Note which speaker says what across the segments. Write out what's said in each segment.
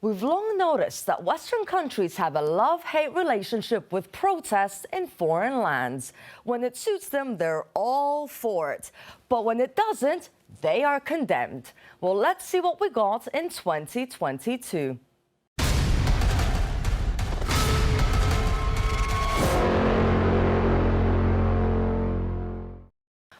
Speaker 1: We've long noticed that Western countries have a love-hate relationship with protests in foreign lands. When it suits them, they're all for it. But when it doesn't, they are condemned. Well, let's see what we got in 2022.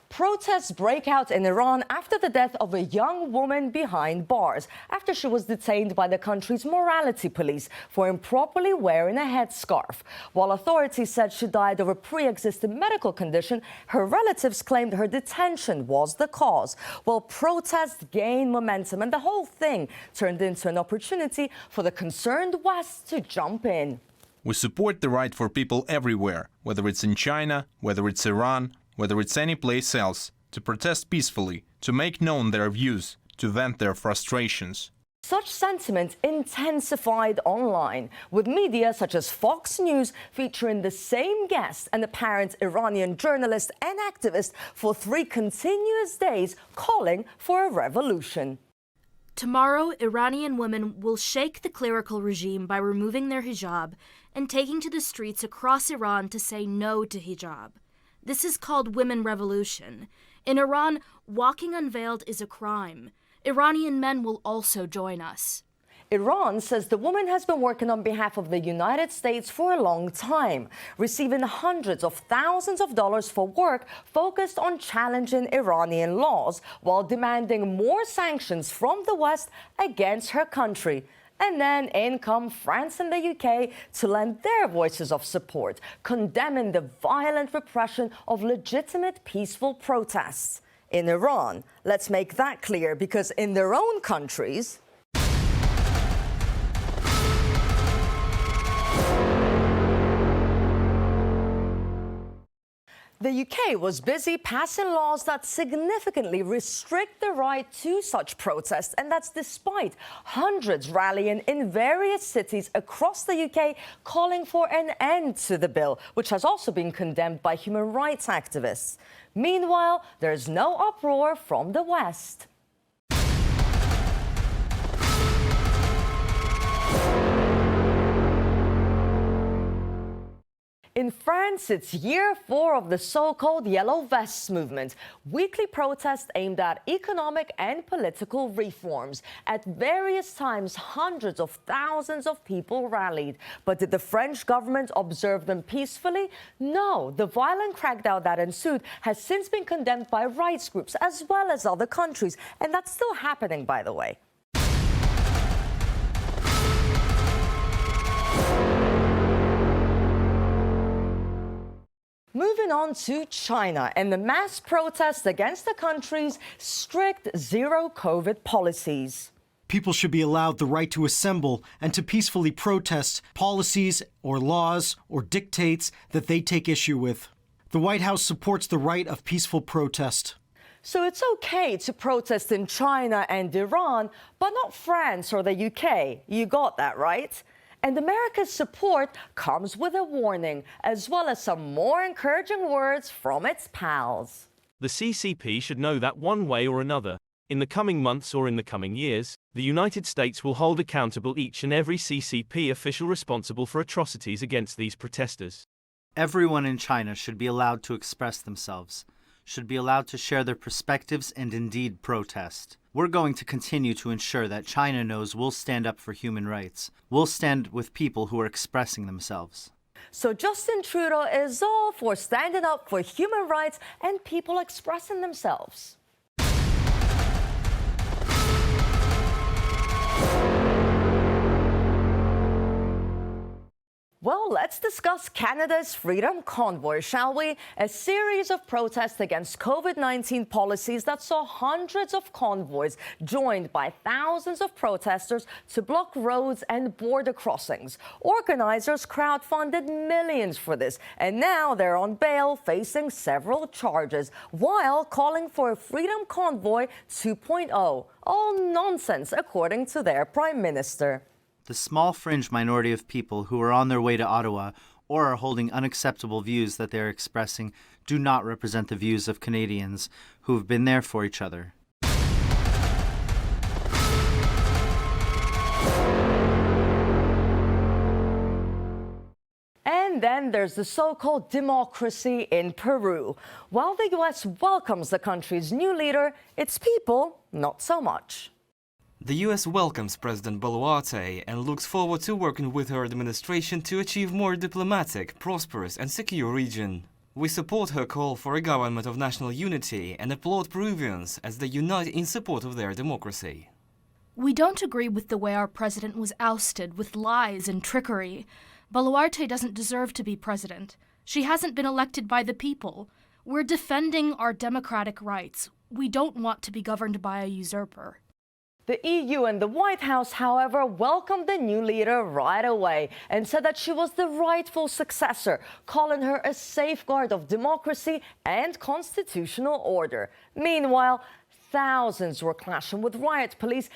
Speaker 1: Protests break out in Iran after the death of a young woman behind bars, after she was detained by the country's morality police for improperly wearing a headscarf. While authorities said she died of a pre-existing medical condition, her relatives claimed her detention was the cause. Well, protests gained momentum, and the whole thing turned into an opportunity for the concerned West to jump in.
Speaker 2: We support the right for people everywhere, whether it's in China, whether it's Iran, whether it's any place else, to protest peacefully, to make known their views, to vent their frustrations.
Speaker 1: Such sentiment intensified online, with media such as Fox News featuring the same guest, an apparent Iranian journalist and activist, for 3 continuous days, calling for a revolution.
Speaker 3: Tomorrow, Iranian women will shake the clerical regime by removing their hijab and taking to the streets across Iran to say no to hijab. This is called Women Revolution. In Iran, walking unveiled is a crime. Iranian men will also join us.
Speaker 1: Iran says the woman has been working on behalf of the United States for a long time, receiving hundreds of thousands of dollars for work focused on challenging Iranian laws while demanding more sanctions from the West against her country. And then in come France and the UK to lend their voices of support, condemning the violent repression of legitimate peaceful protests. In Iran, let's make that clear, because in their own countries, the UK was busy passing laws that significantly restrict the right to such protests, and that's despite hundreds rallying in various cities across the UK calling for an end to the bill, which has also been condemned by human rights activists. Meanwhile, there's no uproar from the West. In France, it's year 4 of the so-called Yellow Vests movement, weekly protests aimed at economic and political reforms. At various times, hundreds of thousands of people rallied. But did the French government observe them peacefully? No. The violent crackdown that ensued has since been condemned by rights groups as well as other countries. And that's still happening, by the way. Moving on to China and the mass protests against the country's strict zero-COVID policies.
Speaker 4: People should be allowed the right to assemble and to peacefully protest policies or laws or dictates that they take issue with. The White House supports the right of peaceful protest.
Speaker 1: So it's okay to protest in China and Iran, but not France or the UK. You got that, right? And America's support comes with a warning, as well as some more encouraging words from its pals.
Speaker 5: The CCP should know that one way or another, in the coming months or in the coming years, the United States will hold accountable each and every CCP official responsible for atrocities against these protesters.
Speaker 6: Everyone in China should be allowed to express themselves, should be allowed to share their perspectives and indeed protest. We're going to continue to ensure that China knows we'll stand up for human rights. We'll stand with people who are expressing themselves.
Speaker 1: So Justin Trudeau is all for standing up for human rights and people expressing themselves. Well, let's discuss Canada's Freedom Convoy, shall we? A series of protests against COVID-19 policies that saw hundreds of convoys joined by thousands of protesters to block roads and border crossings. Organizers crowdfunded millions for this, and now they're on bail facing several charges, while calling for a Freedom Convoy 2.0. All nonsense, according to their Prime Minister.
Speaker 6: The small fringe minority of people who are on their way to Ottawa or are holding unacceptable views that they are expressing do not represent the views of Canadians who have been there for each other.
Speaker 1: And then there's the so-called democracy in Peru. While the U.S. welcomes the country's new leader, its people not so much.
Speaker 7: The U.S. welcomes President Boluarte and looks forward to working with her administration to achieve more diplomatic, prosperous and secure region. We support her call for a government of national unity and applaud Peruvians as they unite in support of their democracy.
Speaker 3: We don't agree with the way our president was ousted with lies and trickery. Boluarte doesn't deserve to be president. She hasn't been elected by the people. We're defending our democratic rights. We don't want to be governed by a usurper.
Speaker 1: The EU and the White House, however, welcomed the new leader right away and said that she was the rightful successor, calling her a safeguard of democracy and constitutional order. Meanwhile, thousands were clashing with riot police